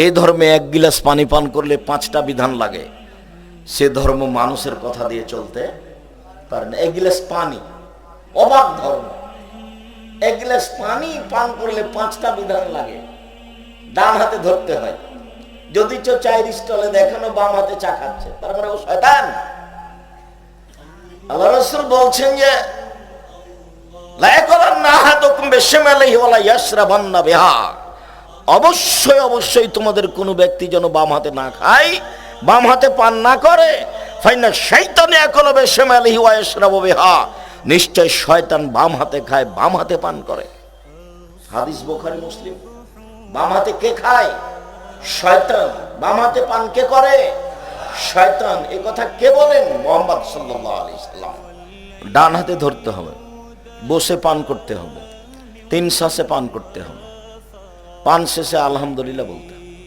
যে ধর্মে এক গিলাস পানি পান করলে 5টা বিধান লাগে, সে ধর্ম মানুষের কথা দিয়ে চলতে পারে না। এক গিলাস পানি, অবাক ধর্ম। এক গিলাস পানি পান করলে 5টা বিধান লাগে। ডান হাতে ধরতে হয়, যদি চায়ের স্টলে দেখানো বাম হাতে চা খাচ্ছে, তার মানে ও শয়তান। আল্লাহ রাসূল বলছেন যে লা ইয়াকুলান্না আহাদুকুম বিশিমালিহি ওয়া লা ইয়াশরাবান্না বিহা, অবশ্যই অবশ্যই তোমাদের কোনো ব্যক্তি যেন বাম হাতে না খায়, বাম হাতে পান না করে। ফাইনা শাইতানু ইয়াকুলু বিশিমালিহি ওয়া ইয়াশরাবু বিহা, নিশ্চয় শয়তান বাম হাতে খায়, বাম হাতে পান করে। হাদিস বুখারী মুসলিম। বাম হাতে কে খায়? শয়তান। বাম হাতে পান কে করে? শয়তান। এই কথা কে বলেন? মুহাম্মদ সাল্লাল্লাহু আলাইহি সাল্লাম। ডান হাতে ধরতে হবে, বসে পান করতে হবে, 3 শ্বাসে পান করতে হবে, পান শেষে আলহামদুলিল্লাহ বলতে